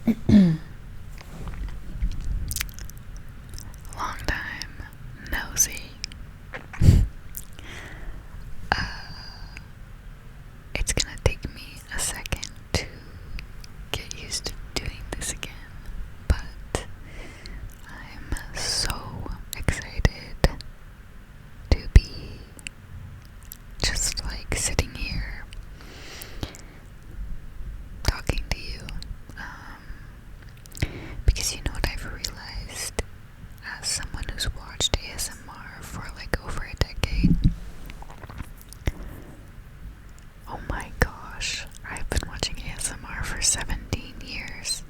Long time no see. It's gonna take me a second to get used to doing this again, but I'm so excited to be just like sitting here talking to you. Because you know what I've realized as someone who's watched ASMR for like over a decade. Oh my gosh, I've been watching ASMR for 17 years.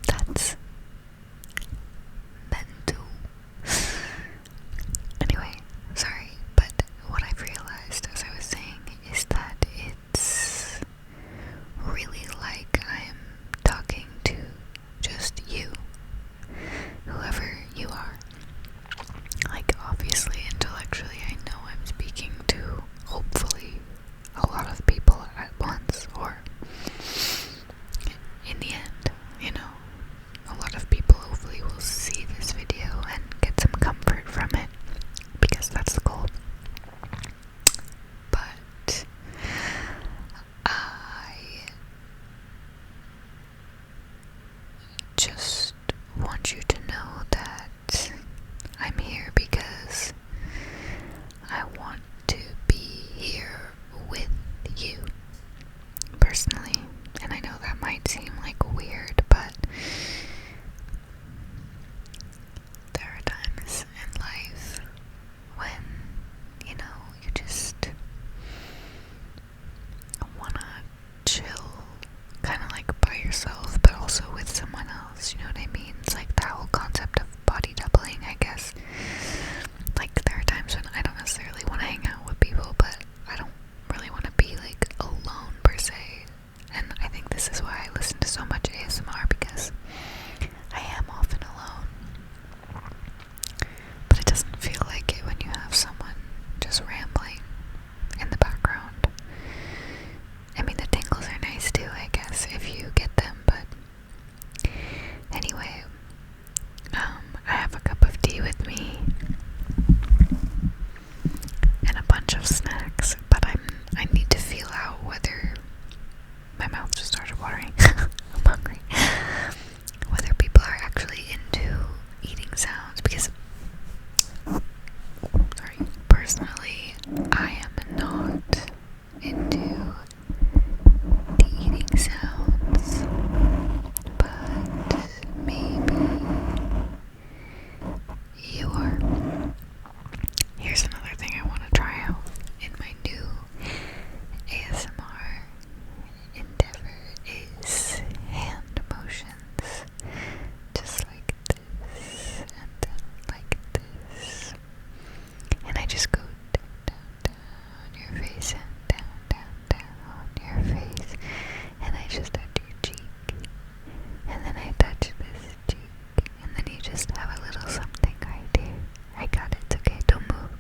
That's mental. Anyway, sorry, but what I've realized, as I was saying, is that it's really like I'm talking to just you, whoever you are. Like, obviously, intellectually, I know I'm speaking to, hopefully, a lot of people at once, or in the end, you know, a lot of people hopefully will see this video and get some comfort from it, because that's the goal. But I just want you to know that I'm here because I want to be here with you personally. And I know that might seem like weird, but there are times in life when, you know, you just wanna chill, kind of like by yourself, but also with someone else, you know what I mean? It's like that whole concept of body doubling, I guess. Like, there are times when I don't necessarily want to hang out with people, but I don't really want to be like alone per se. And I think this is why I listen to so much ASMR, because I am often alone. But it doesn't feel like it when you have someone just rambling in the background. I mean, the tingles are nice too, I guess, if you get them, but anyway, I have a cup of tea with me and a bunch of snacks, but I need to feel out whether my mouth just started watering. I'm hungry. Whether people are actually into eating sounds, because sorry, personally, I am not into the eating sounds, but maybe you are. Here's another thing I want to try out in my new ASMR endeavor is hand motions. Just like this, and then like this. And I just go down, down, down your face, and down, down, down your face. And I just touch your cheek. And then I touch this cheek. And then you just have a little something right here. I got it. It's okay. Don't move.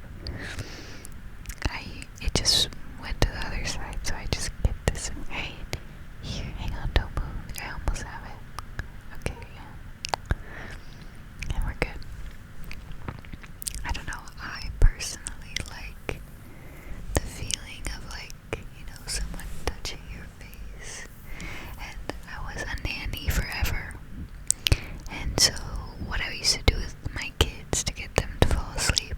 It just went to the other side, so I just get this right here. Hang on, don't move. I almost have it. Okay, and we're good. I don't know, I personally like the feeling of like, you know, someone touching your face. And I was a nanny forever. And so what I used to do with my kids to get them to fall asleep,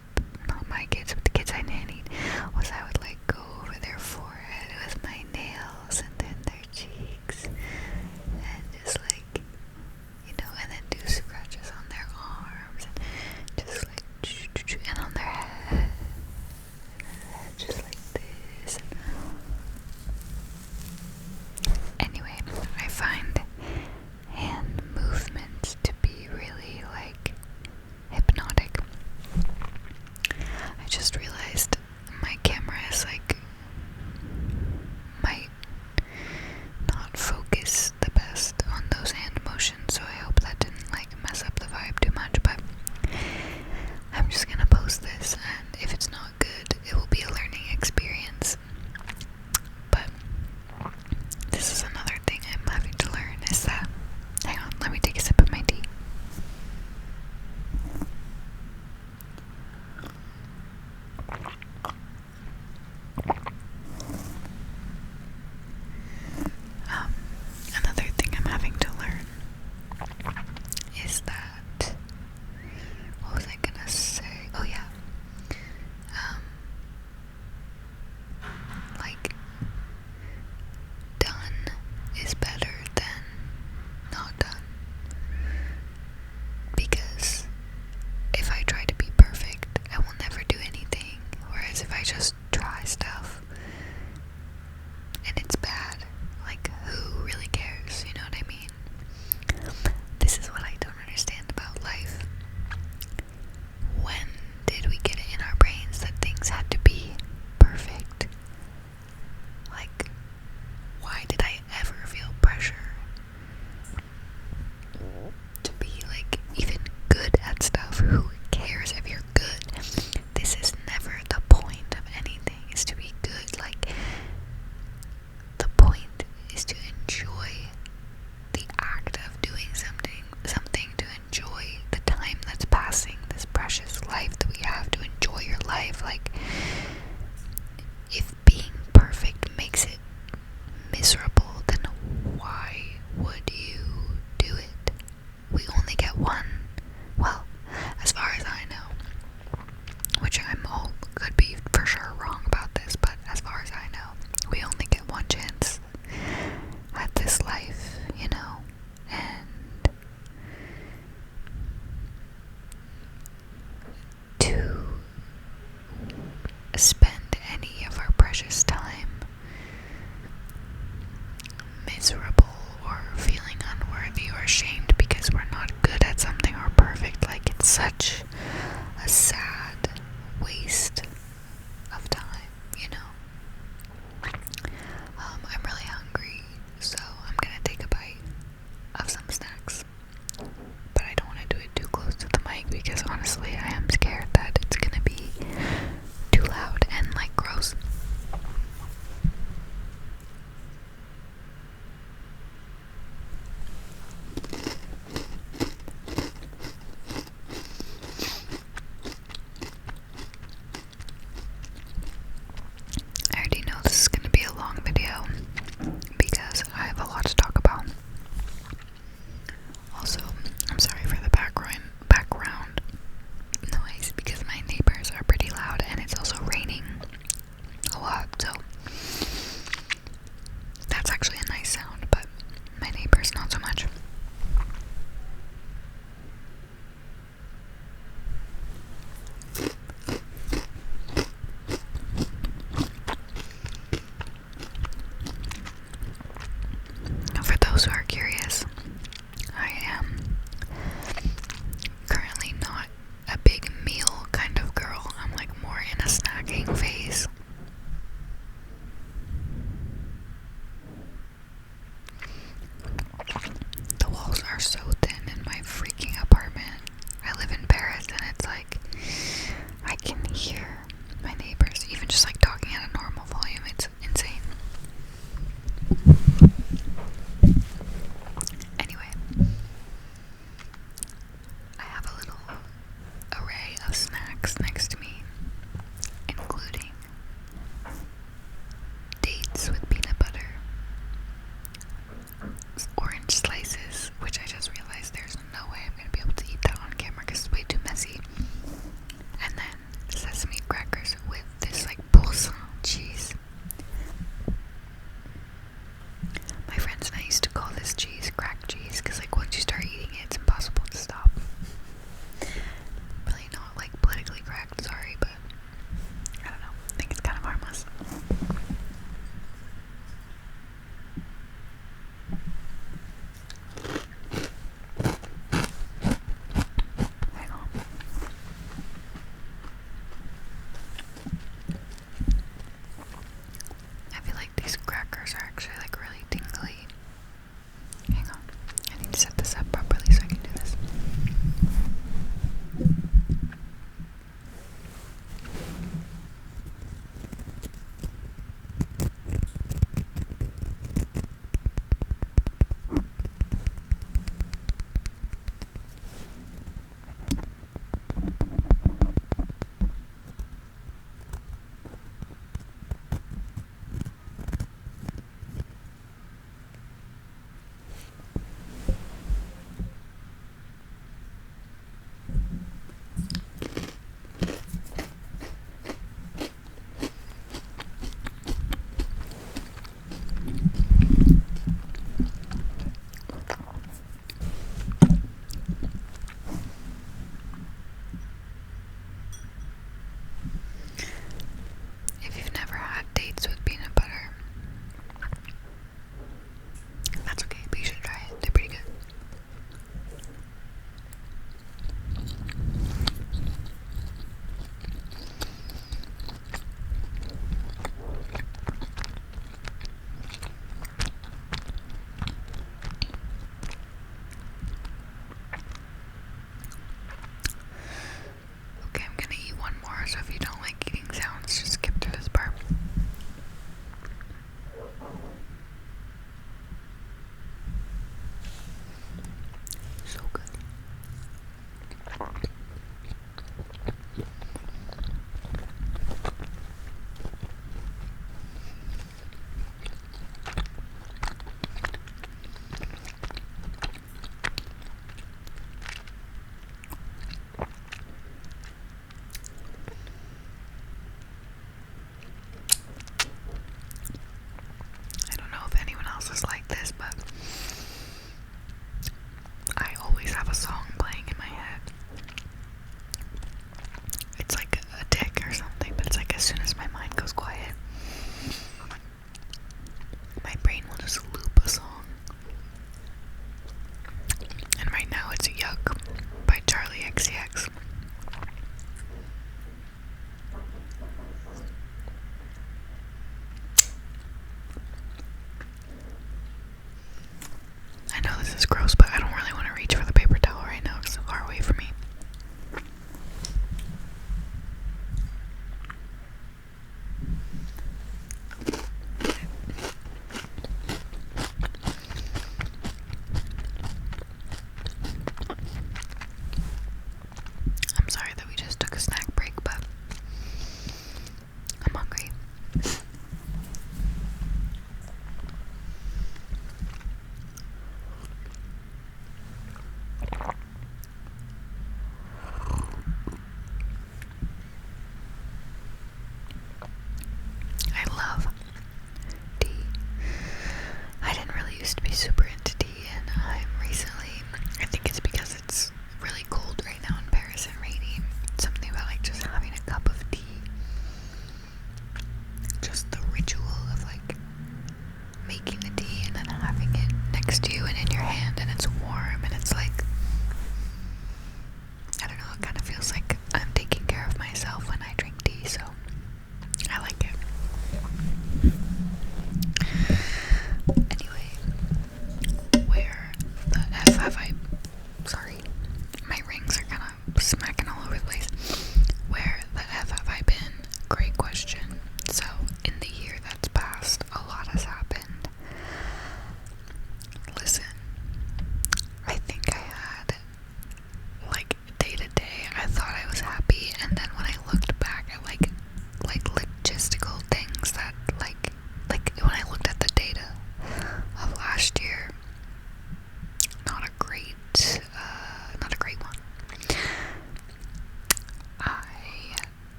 not my kids, but the kids I nannied, was I would like go over their forehead with my nails and then their cheeks, and just like, you know, and then do scratches on their arms, and just like, and on their head, just like this. Anyway, I find hand movements to be really like hypnotic. I just realized my camera is like, might not focus the best on those hand motions, so I hope that didn't like mess up the vibe too much, but I'm just gonna post this, and if it's not good, it will be a learning experience.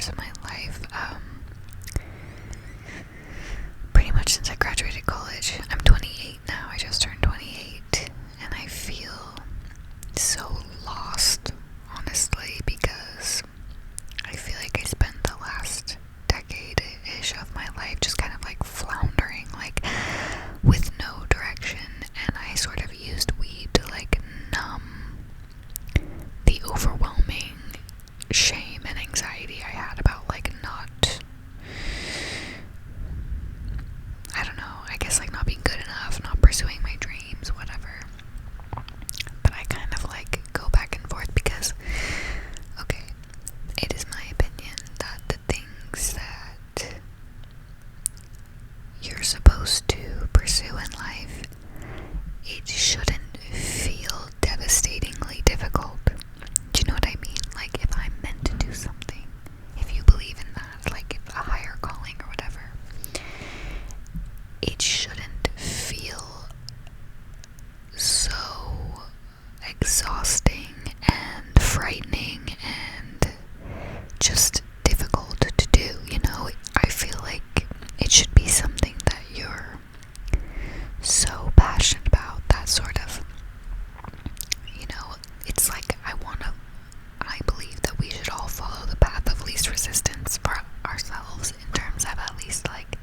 years of my life, pretty much since I graduated college. I'm 28 now, I just turned 28, and I feel so lost, honestly, because I feel like I spent the last decade-ish of my life just kind of like floundering, like with no direction, and I sort of used weed to like numb the overwhelming shame and anxiety I had about like not, I don't know, I guess like not being good enough, not pursuing my dreams, whatever. But I kind of like go back and forth because, okay, it is my opinion that the things that you're supposed to pursue in life, it shouldn't feel devastatingly difficult. Do you know what I mean? Like, if I'm meant to do something, if you believe in that, like if a higher calling or whatever, it shouldn't feel so exhausting and frightening and just difficult to do, you know? I feel like it should be something that you're so passionate about, that sort of, you know, it's like I believe that we should all follow the path of least resistance for ourselves in terms of at least like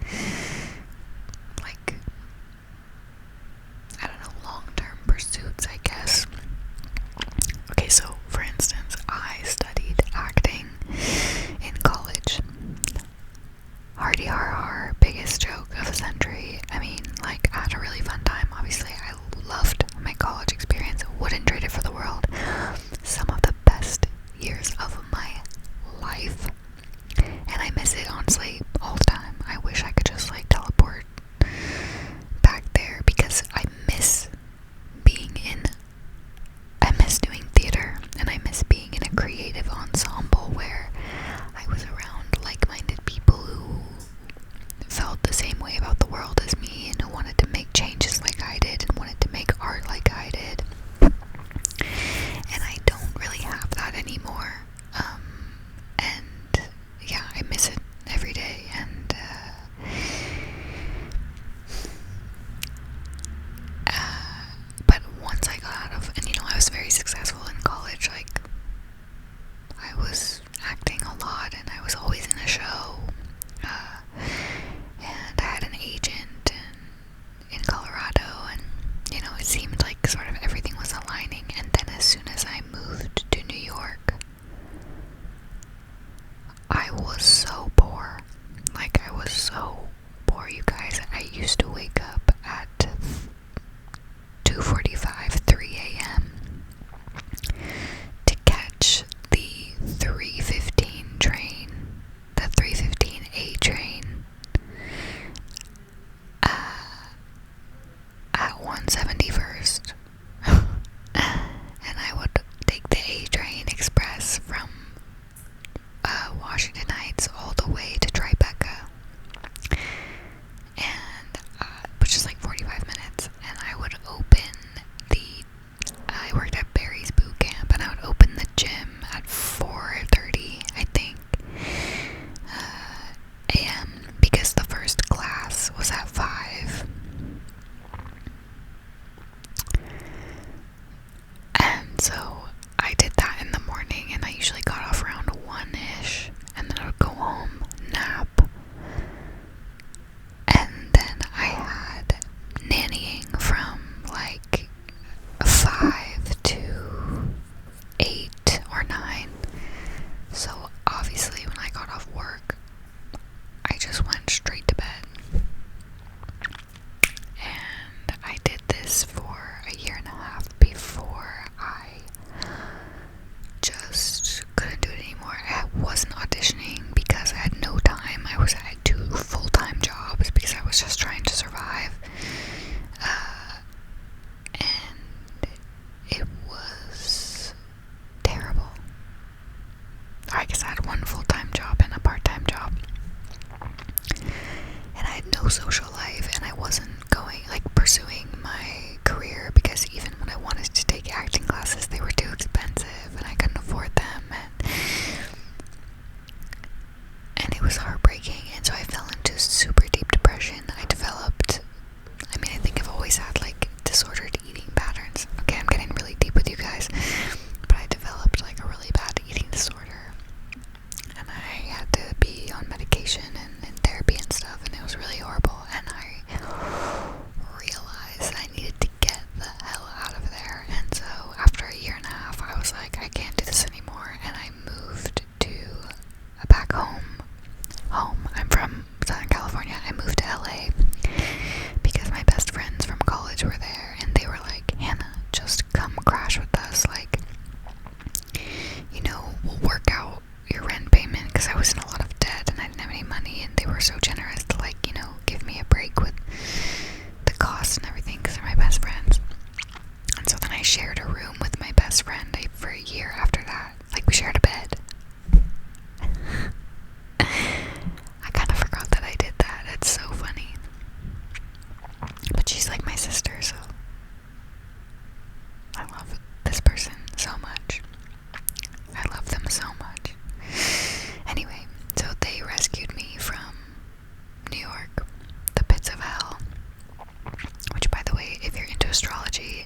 I don't know, long-term pursuits, I guess. Okay, so for instance, I studied acting in college. Hardy har har, biggest joke of the century. I mean, like, I had a really fun time. Obviously, I loved my college experience. Wouldn't trade it for the world. Some of the best years of my life. And I miss it, honestly, all the time. I wish I could just, like, teleport back there because I miss doing theater, and I miss being in a creative ensemble where I was around like-minded people who felt the same way about the world as me and who wanted to make changes like I did and wanted to make art like I did. And I don't really have that anymore. And yeah, I miss it every day. And but once I got out of, and you know, I was very successful in college. Like, I was acting a lot, and I was always in a show. And I had an agent in Colorado, and you know, it seemed like sort of everything was aligning. And then as soon as I moved to New York, I was so poor. Like, I was so poor, you guys. I used to wake up at 2:45, 3 a.m. to catch the 3:15 train, the 3:15 A train, at 171st. And I would take the A train express from Washington Heights all the way to Tribeca, and which is like 45 minutes. And I would I worked at Barry's boot camp, and I would open the gym at 4:30, I think, a.m. because the first class was at 5. And so I did that in the morning, and I usually got off around 1-ish, and then I would go home, nap, and then I had nannying from like 5 to 8 or 9. So obviously when I got off work, I just went straight to bed. And I did this for a year and a half before I just couldn't do it anymore. I wasn't auditioning because I had no time. I had 2 full-time jobs because I was just trying to survive. And it was terrible. I guess I had 1 full-time job and a part-time job. And I had no social life, and I wasn't pursuing my career because even when I wanted to take acting classes, they were too expensive and I couldn't afford them. And it was heartbreaking, and so I fell into super deep depression. I think I've always had like disordered eating patterns. Okay, I'm getting really deep with you guys, but I developed like a really bad eating disorder, and I had to be on medication and therapy and stuff, and it was really horrible, and I realized I needed to get the hell out of there. And so after a year and a half, I was like, I can't do this anymore, and I moved to back home. I'm from Southern California. I moved to LA because my best friends from college were there, and they were like, Hannah, just come crash with us, like, we'll work out your rent payment, because I was in a lot of debt and I didn't have any money, and they were so generous to like, give me a break with the cost and everything, because they're my best friends. And so then I shared a room with my best friend for a year after that. Like, we shared a bed. I kind of forgot that I did that. It's so funny. But she's like my sister, so I love this person so much. I love them so much. Anyway, so they rescued me from New York, the pits of hell. Which, by the way, if you're into astrology,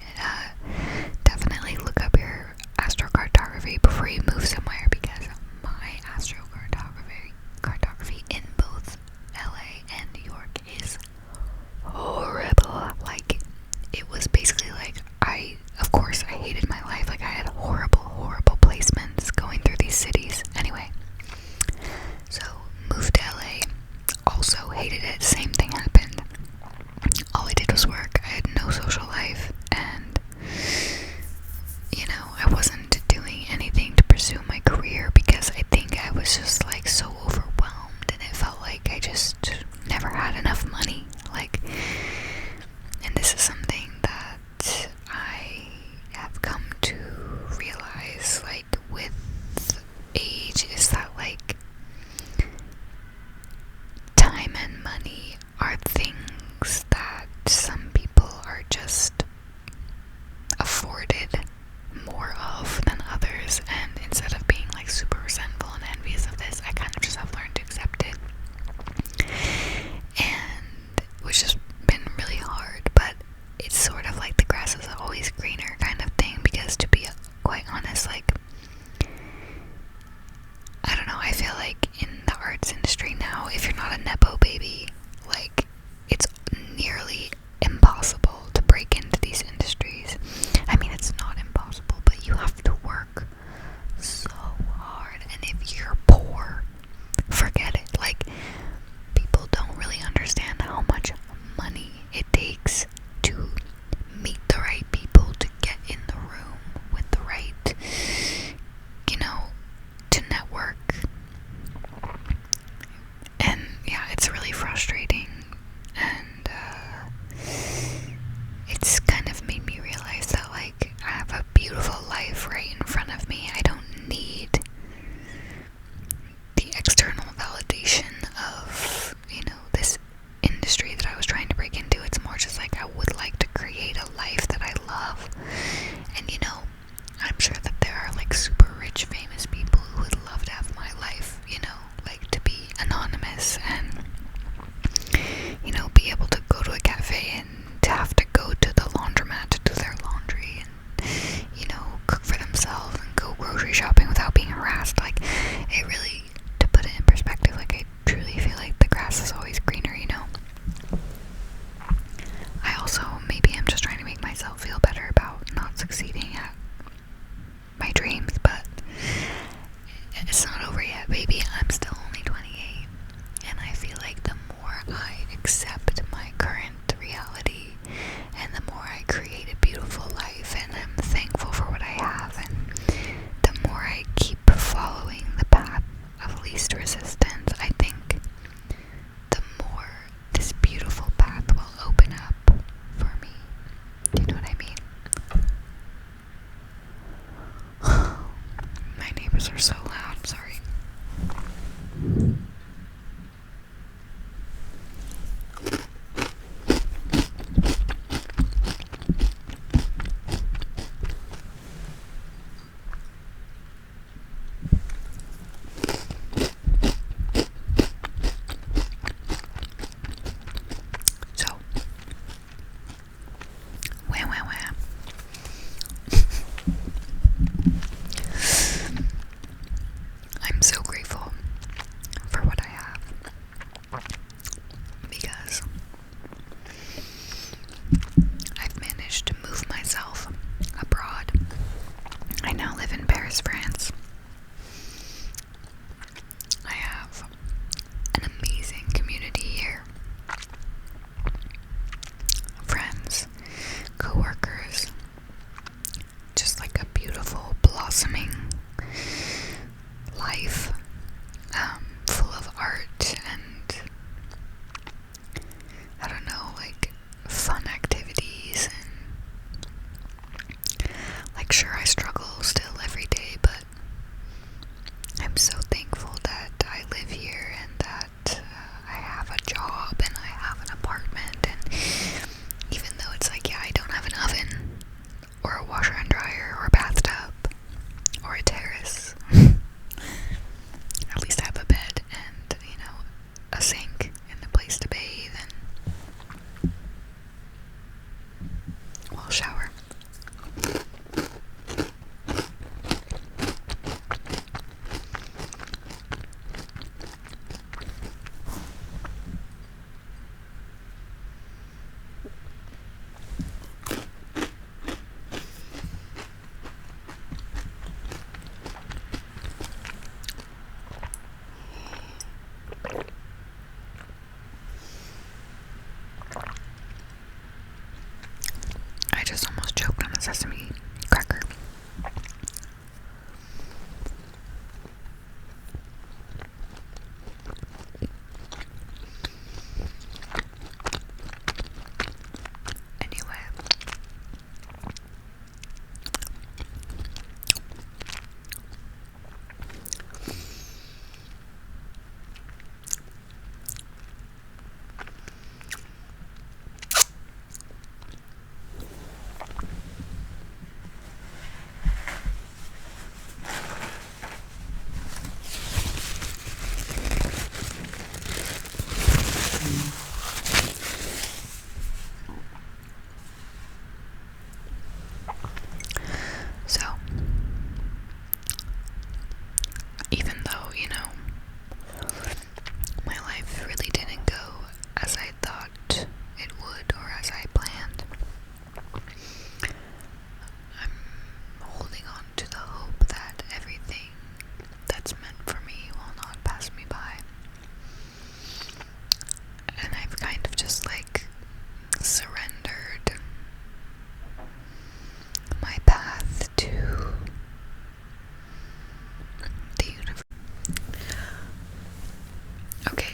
definitely look up your astrocartography before you move somewhere, because my astrocartography in both LA and New York is horrible. Like, it was basically like, of course, I hated my life. Like, I had horrible placements going through these cities. Anyway, so moved to LA, also hated it. Same thing happened. All I did was work. I had no social life, and I wasn't doing anything to pursue my career, because I think I was just like so overwhelmed, and it felt like I just never had enough money. Like, and this is something that I have come to realize, like, with age, is that like time and money are things that some people are just afforded more of than others, and instead of being like super resentful and envious of this, I kind of just have learned to accept it, and which has been really hard. But it's sort of like the grass is always greener kind of thing, because to be quite honest, like, I don't know, I feel like in the arts industry now, if you're not a nepo baby, like, it's nearly impossible to break into these industries. I mean, it's not impossible, but you have to work so hard, and if you're poor, forget it. Like, people don't really understand how much money it takes to meet the right people, to get in the room with the right, to network. And yeah, it's really frustrating, and it's kind of made me realize that, like, I have a beautiful life right in front of me. I don't need the external validation of, this industry that I was trying to break into. It's more just like, I would like to create a life that I love. And I'm sure that there are like super rich, famous people who would love to have my life, like to be anonymous and, be able to go to a cafe and to have to go to the laundromat to do their laundry, and, cook for themselves and go grocery shopping without being harassed. Like, it really, to put it in perspective, like, I truly feel like the grass is always greener, I also, maybe I'm just trying to make myself feel better about not succeeding at my dreams, but it's not over yet, baby. I'm still only 28, and I feel like the more I accept my current reality, and the more I create a beautiful life, and I'm thankful for what I have, and the more I keep following the path of least resistance, I think the more this beautiful path will open up for me. Do you know what I mean? My neighbors are so loud, I'm sorry.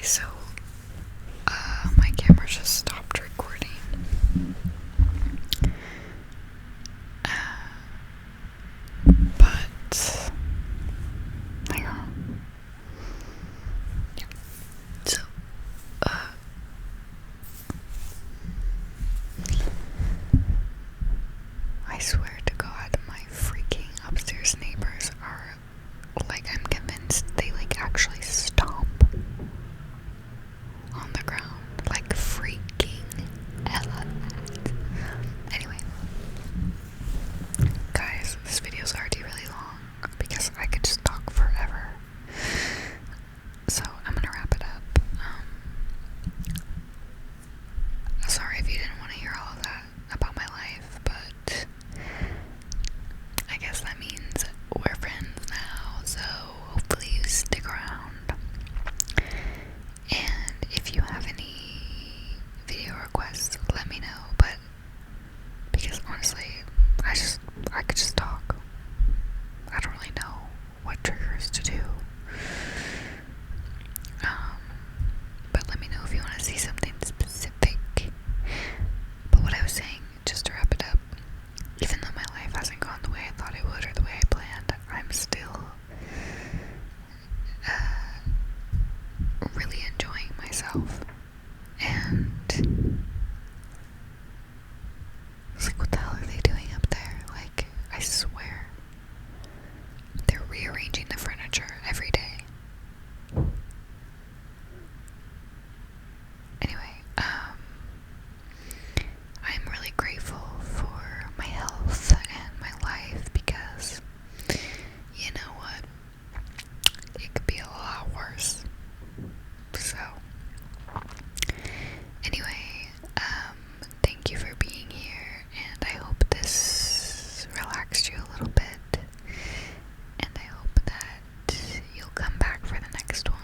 Okay, so my camera just stopped recording. But hang on. Yeah. So I swear to God, my freaking upstairs neighbors are like, I'm convinced they like actually stomp on the ground, like freaking elephant. Anyway, guys, this video's already really long because I could just talk forever. So I'm gonna wrap it up. Sorry if you didn't want to hear all of that about my life, but I guess that means we're friends now, so hopefully you stick around. And if you have any video requests, let me know, but because honestly, I could just talk. I don't really know what triggers to do. But let me know if you want to see something specific. But what I was saying, just to wrap it up, even though my life hasn't gone the way I thought it would or the way I planned, I'm still really enjoying myself. And it's like, what the hell are they doing up there? Like, I swear, they're rearranging the furniture every day. Anyway, I'm really grateful for my health and my life because, you know what, it could be a lot worse. So, anyway, thank you for being here, and I hope this relaxed you a little bit, and I hope that you'll come back for the next one.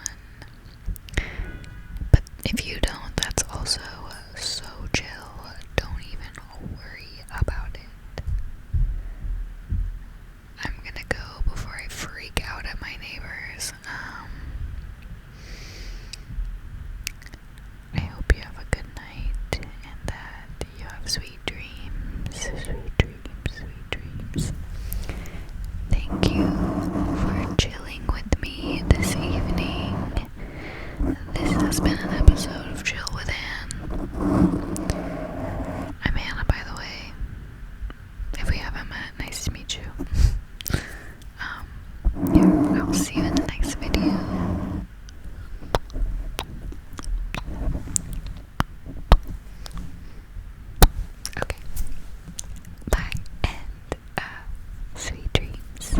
But if you don't, that's also so chill. Don't even worry about it. I'm gonna go before I freak out at my neighbors. I hope you have a good night and that you have sweet dreams. Sweet dreams, sweet dreams. Thank you for chilling with me this evening. This has been an episode of Chill with Anne. I'm Hannah, by the way. If we haven't met, nice to meet you. Yeah, I'll see you in the next video. Okay. Bye, and sweet dreams.